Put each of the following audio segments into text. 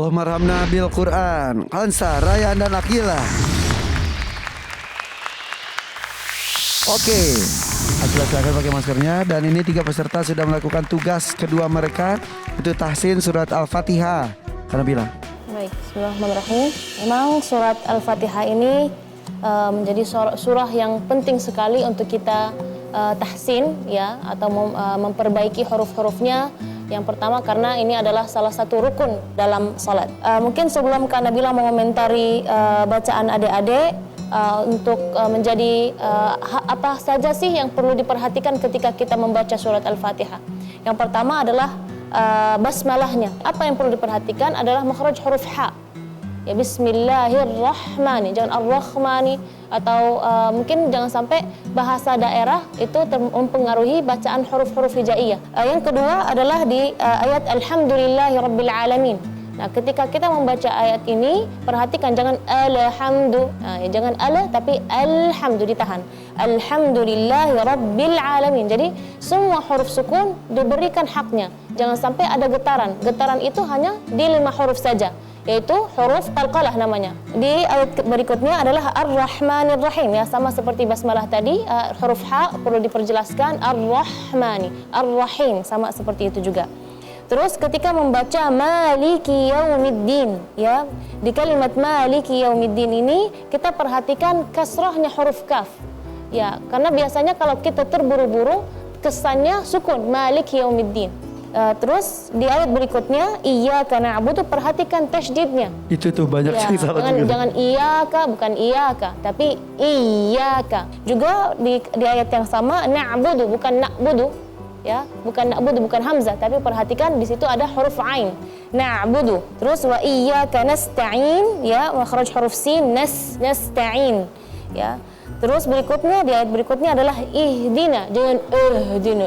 Allahumma arhamna bil Quran. Hansa, Rayhan dan Akila. Oke, Akila silakan pakai maskernya. Dan ini 3 peserta sudah melakukan tugas kedua mereka, itu tahsin surat Al-Fatihah. Karena bilang. Baik, bismillahirrahmanirrahim. Memang surat Al-Fatihah ini menjadi surah yang penting sekali untuk kita tahsin ya, atau memperbaiki huruf-hurufnya. Yang pertama karena ini adalah salah satu rukun dalam salat. Mungkin sebelum Kak Nabila mengomentari bacaan adik-adik untuk menjadi apa saja sih yang perlu diperhatikan ketika kita membaca surat Al-Fatihah. Yang pertama adalah basmalahnya. Apa yang perlu diperhatikan adalah makhraj huruf ha. Ya, bismillahirrahmanirrahim, jangan ar-rahmani, atau mungkin jangan sampai bahasa daerah itu mempengaruhi bacaan huruf-huruf hijaiyah. Yang kedua adalah di ayat alhamdulillahirabbil alamin. Nah, ketika kita membaca ayat ini, perhatikan jangan alhamdu, jangan ala tapi alhamdu, ditahan. Alhamdulillahirabbil alamin. Jadi semua huruf sukun diberikan haknya. Jangan sampai ada getaran. Getaran itu hanya di 5 huruf saja, yaitu huruf qalqalah namanya. Di ayat berikutnya adalah Ar-Rahmanir-Rahim, ya, sama seperti basmalah tadi, huruf ha perlu diperjelaskan, Ar-Rahmani, Ar-Rahim, sama seperti itu juga. Terus ketika membaca Maliki Yaumiddin, ya, di kalimat Maliki Yaumiddin ini kita perhatikan kasrahnya huruf kaf. Ya, karena biasanya kalau kita terburu-buru kesannya sukun Maliki Yaumiddin. Terus di ayat berikutnya Iyyaka na'budu, perhatikan tasydidnya. Itu tuh banyak Ya, sih salah juga. jangan iyyaka, bukan iyyaka, tapi iyyaka. Juga di ayat yang sama na'budu, bukan na'budu. Ya, bukan na'budu, bukan hamzah, tapi perhatikan di situ ada huruf ain. Na'budu. Terus wa iyyaka nasta'in, ya, makhraj huruf sin, nasta'in. Ya. Terus berikutnya, di ayat berikutnya adalah ihdina, jangan ihdina.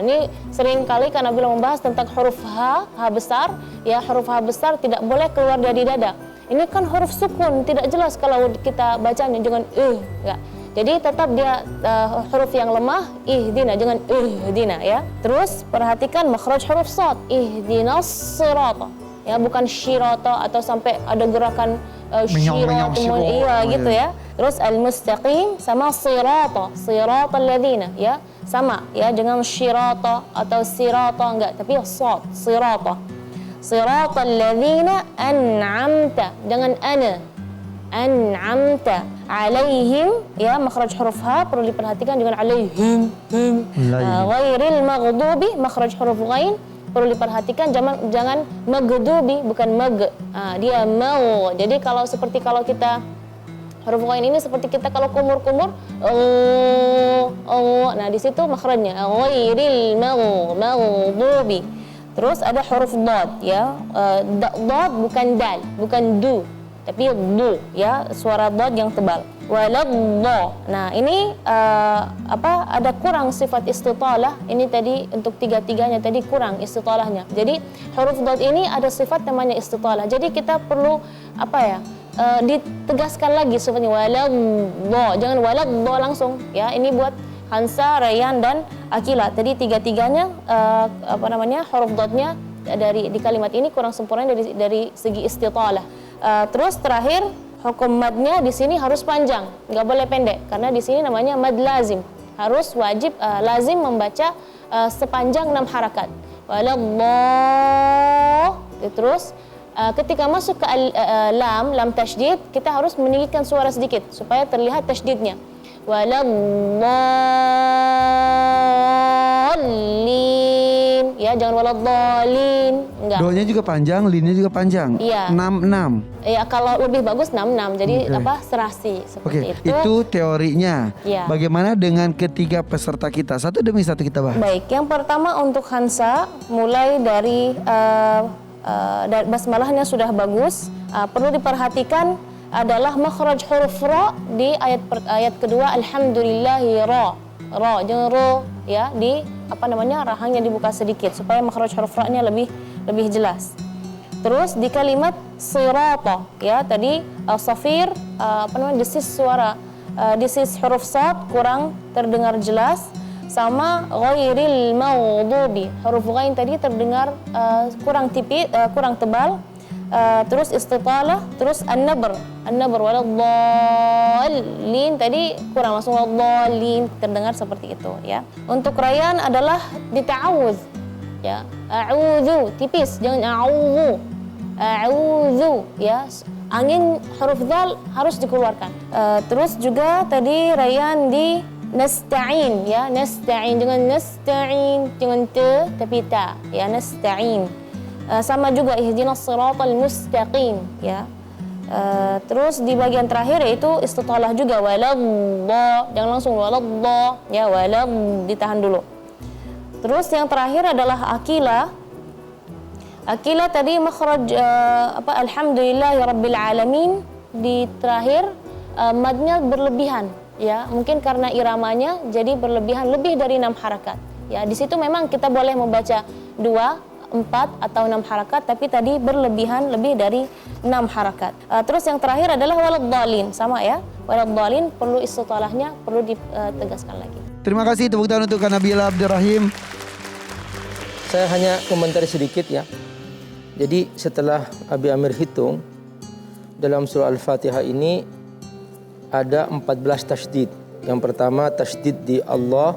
Ini sering kali karena bila membahas tentang huruf ha besar, ya, huruf ha besar tidak boleh keluar dari dada. Ini kan huruf sukun, tidak jelas kalau kita bacanya, jangan ya. Jadi tetap dia huruf yang lemah, ihdina, jangan ihdina, ya. Terus perhatikan makhraj huruf shad, ihdinas sirata. Ya, bukan syirata atau sampai ada gerakan syirata, iya gitu ya. Terus al-mustaqim sama sirata, siratal ladzina, ya. Sama, ya, jangan syirata atau sirata, enggak, tapi shad, sirata. Siratal ladzina an'amta, jangan ana. An'amta alaihim, ya, makhraj huruf ha perlu diperhatikan, jangan alaihim, ghairil maghdubi, makhraj huruf ghain perlu diperhatikan, jangan maghdubi, bukan mag, dia mau. Jadi kalau seperti kalau kita huruf ghain ini seperti kita kalau kumur-kumur, nah di situ makhrajnya ghairil maghdubi. Terus ada huruf dad, ya, dad bukan dal, bukan du, tapi du, ya, suara dad yang tebal. Waladda. Nah, ini ada kurang sifat istitalah. Ini tadi untuk tiga-tiganya tadi kurang istitalahnya. Jadi huruf dad ini ada sifat namanya istitalah. Jadi kita perlu ditegaskan lagi sifatnya waladda. Jangan waladda langsung, ya. Ini buat Hansa, Rayhan dan Akila. Tadi tiga-tiganya huruf dadnya di kalimat ini kurang sempurna dari segi istitalah. Terus terakhir hukum madnya di sini harus panjang, nggak boleh pendek, karena di sini namanya mad lazim, harus wajib lazim membaca sepanjang 6 harakat. Waladdah. Terus ketika masuk ke lam tasydid, kita harus meninggikan suara sedikit supaya terlihat tasydidnya. Waladdallin, ya, jangan waladdallin, enggak. Do-nya juga panjang, linnya juga panjang. Iya. 6. Ya, kalau lebih bagus 6. Jadi serasi seperti itu. Itu teorinya. Ya. Bagaimana dengan ketiga peserta kita? Satu demi satu kita bahas. Baik, yang pertama untuk Hansa, mulai dari basmalahnya sudah bagus. Perlu diperhatikan adalah makhraj huruf ra di ayat kedua, alhamdulillahi ra, jangan ro, ya, di rahangnya dibuka sedikit supaya makhraj huruf ra-nya lebih jelas. Terus di kalimat sirata, ya, tadi safir desis suara, desis huruf sad kurang terdengar jelas, sama ghairil maghdubi, huruf ghain tadi terdengar kurang tipis, kurang tebal. terus istitalah, terus an-nabr waladdallin tadi kurang, langsung waladdallin terdengar seperti itu ya. Untuk rayaan adalah dita'awudz ya. A'udzu tipis, jangan a'udzu ya. Angin huruf dzal harus dikeluarkan. Terus juga tadi rayaan di nasta'in ya, nasta'in dengan nasta'in dengan te tapi ta ya, nasta'in. Sama juga ihdinas siratal mustaqim ya. Terus di bagian terakhir yaitu istitalah juga waladh, jangan langsung waladh ya, waladh ditahan dulu. Terus yang terakhir adalah akila. Akila tadi makhraj alhamdulillahirabbil alamin, di terakhir madnya berlebihan ya, mungkin karena iramanya jadi berlebihan lebih dari 6 harakat ya. Di situ memang kita boleh membaca 2, 4 atau 6 harakat, tapi tadi berlebihan lebih dari 6 harakat. Terus yang terakhir adalah waladdallin, sama ya, waladdallin perlu istitalahnya perlu ditegaskan lagi. Terima kasih, tepuk tangan untuk Nabila Abdurrahim. Saya hanya komentari sedikit ya. Jadi setelah Abi Amir hitung, dalam surah Al-Fatihah ini ada 14 tasydid. Yang pertama tasydid di Allah,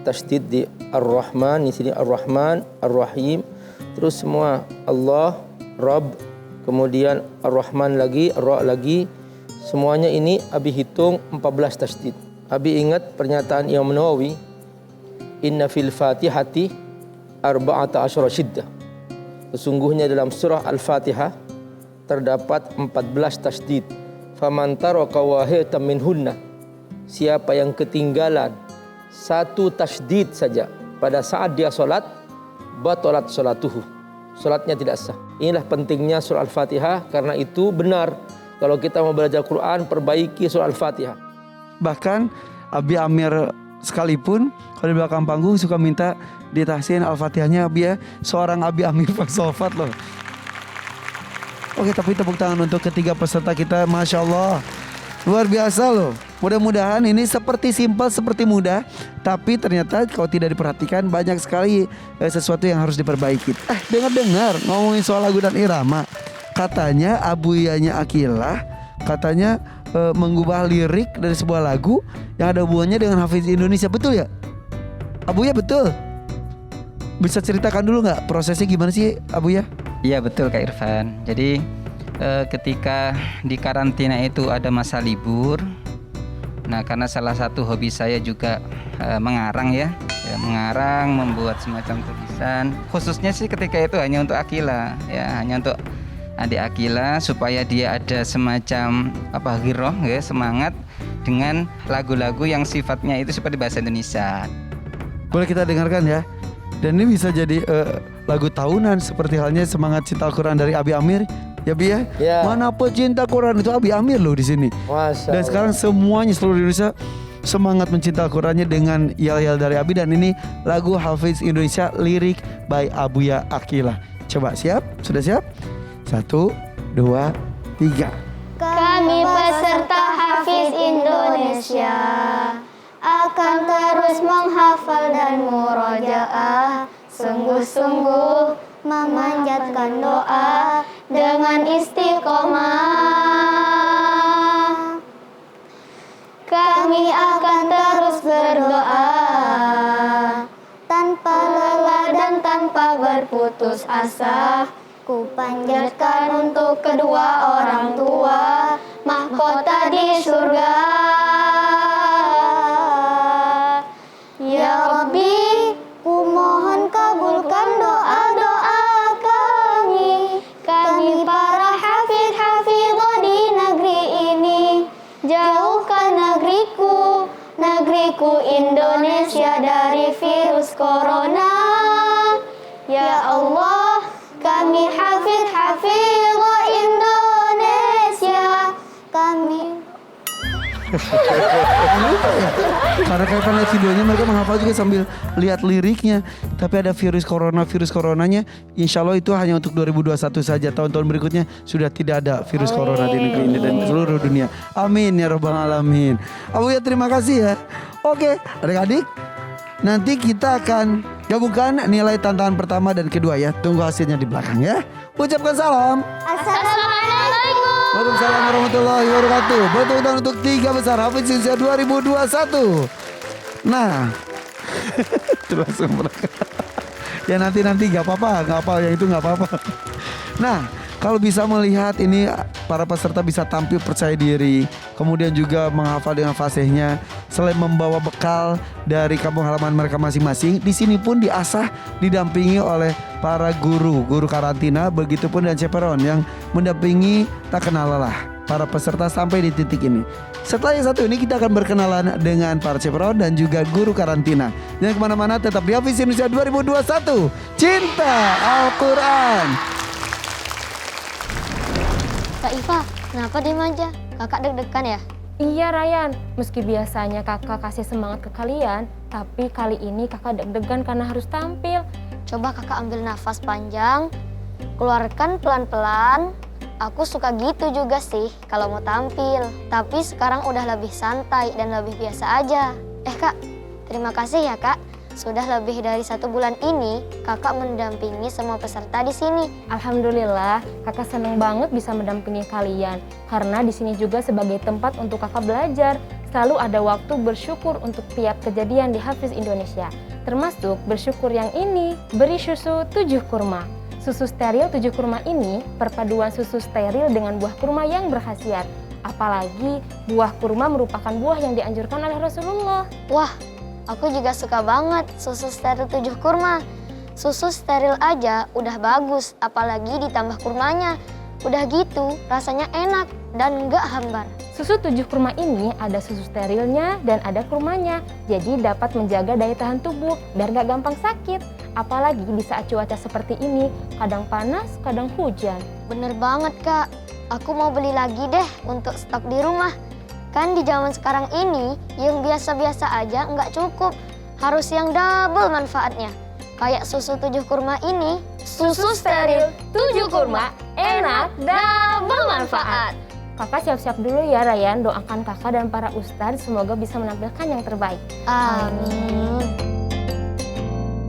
tasydid di Ar-Rahman, di sini Ar-Rahman, Ar-Rahim. Terus semua Allah, Rabb, kemudian Ar-Rahman lagi, Ar-Ra lagi. Semuanya ini Abi hitung 14 tasydid. Abi ingat pernyataan Imam Nawawi, inna fil Fatihati arba'ata asyara syiddah. Sesungguhnya dalam surah Al-Fatihah terdapat 14 tasydid. Faman taraka wahidatan minhunna, siapa yang ketinggalan satu tasydid saja pada saat dia salat, batalat salatuhu, salatnya tidak sah. Inilah pentingnya surah Al-Fatihah. Karena itu benar kalau kita mau belajar Quran, perbaiki surah Al-Fatihah. Bahkan Abi Amir sekalipun kalau di belakang panggung suka minta ditahsin Al-Fatihahnya Abi ya. Seorang Abi Amir Faksolfat loh. Oke, tapi tepuk tangan untuk ketiga peserta kita, Masya Allah, luar biasa loh. Mudah-mudahan ini seperti simpel, seperti mudah, tapi ternyata kalau tidak diperhatikan banyak sekali sesuatu yang harus diperbaiki. Dengar-dengar ngomongin soal lagu dan irama, katanya abuyanya Akilah katanya mengubah lirik dari sebuah lagu yang ada hubungannya dengan Hafiz Indonesia, betul ya? Abuya betul? Bisa ceritakan dulu nggak prosesnya gimana sih Abuya? Iya betul Kak Irfan. Jadi ketika di karantina itu ada masa libur. Nah karena salah satu hobi saya juga mengarang ya, mengarang, membuat semacam tulisan. Khususnya sih ketika itu hanya untuk Akila, ya hanya untuk adik Akila supaya dia ada semacam giroh ya, semangat dengan lagu-lagu yang sifatnya itu seperti bahasa Indonesia. Boleh kita dengarkan ya. Dan ini bisa jadi lagu tahunan seperti halnya Semangat Cinta Al-Quran dari Abi Amir. Ya Bi ya. Mana pecinta Quran itu Abi Amir loh di sini. Dan sekarang semuanya seluruh Indonesia semangat mencinta Al-Qurannya dengan yel-yel dari Abi. Dan ini lagu Hafiz Indonesia, lirik by Abuya Akila. Coba siap? Sudah siap? 1, 2, 3. Kami peserta Hafiz Indonesia akan terus menghafal dan murojaah, sungguh-sungguh memanjatkan doa dengan istiqomah. Kami akan terus berdoa tanpa lelah dan tanpa berputus asa. Ku panjatkan untuk kedua orang tua mahkota di surga. Ya Rabbi, ku mohon kabulkan doa-doa kami. Kami para hafidh-hafidhah di negeri ini. Jauhkan negeriku Indonesia dari virus corona. Ya Allah, kami hafidh-hafidhah Indonesia. Kami Karena kalian lihat videonya mereka menghafal juga sambil lihat liriknya. Tapi ada virus coronanya, insya Allah itu hanya untuk 2021 saja. Tahun-tahun berikutnya sudah tidak ada virus corona di negeri ini dan seluruh dunia. Amin ya rabbal alamin. Abuya terima kasih ya. Oke adik-adik, nanti kita akan Gabungkan nilai tantangan pertama dan kedua ya. Tunggu hasilnya di belakang ya. Ucapkan salam. Assalamualaikum. Waalaikumsalam warahmatullahi wabarakatuh. Betul dan untuk 3 besar Hafiz Indonesia 2021. Nah, itu langsung berangkat. Ya nanti gak apa-apa, yang itu gak apa-apa. Nah, kalau bisa melihat ini para peserta bisa tampil percaya diri, kemudian juga menghafal dengan fasihnya, selain membawa bekal dari kampung halaman mereka masing-masing, di sini pun diasah didampingi oleh para guru karantina, begitupun dan chaperon yang mendampingi tak kenal lelah para peserta sampai di titik ini. Setelah yang satu ini kita akan berkenalan dengan para chaperon dan juga guru karantina. Jangan kemana-mana, tetap di Hafiz Indonesia 2021. Cinta Al-Quran. Kak Iva, kenapa diem aja? Kakak deg-degan ya? Iya Ryan, meski biasanya kakak kasih semangat ke kalian, tapi kali ini kakak deg-degan karena harus tampil. Coba kakak ambil nafas panjang, keluarkan pelan-pelan. Aku suka gitu juga sih kalau mau tampil. Tapi sekarang udah lebih santai dan lebih biasa aja. Kak, terima kasih ya kak. Sudah lebih dari 1 bulan ini, kakak mendampingi semua peserta di sini. Alhamdulillah, kakak seneng banget bisa mendampingi kalian. Karena di sini juga sebagai tempat untuk kakak belajar. Selalu ada waktu bersyukur untuk tiap kejadian di Hafiz Indonesia. Termasuk bersyukur yang ini, beri susu 7 kurma. Susu steril 7 kurma ini perpaduan susu steril dengan buah kurma yang berkhasiat. Apalagi buah kurma merupakan buah yang dianjurkan oleh Rasulullah. Wah, aku juga suka banget susu steril 7 kurma. Susu steril aja udah bagus, apalagi ditambah kurmanya. Udah gitu, rasanya enak dan nggak hambar. Susu 7 kurma ini ada susu sterilnya dan ada kurmanya. Jadi dapat menjaga daya tahan tubuh biar nggak gampang sakit. Apalagi di saat cuaca seperti ini, kadang panas, kadang hujan. Bener banget kak, aku mau beli lagi deh untuk stok di rumah. Kan di zaman sekarang ini, yang biasa-biasa aja nggak cukup. Harus yang double manfaatnya. Kayak susu 7 kurma ini, Susu steril 7 kurma, enak, double manfaat. Kakak siap-siap dulu ya Ryan, doakan kakak dan para ustadz semoga bisa menampilkan yang terbaik. amin.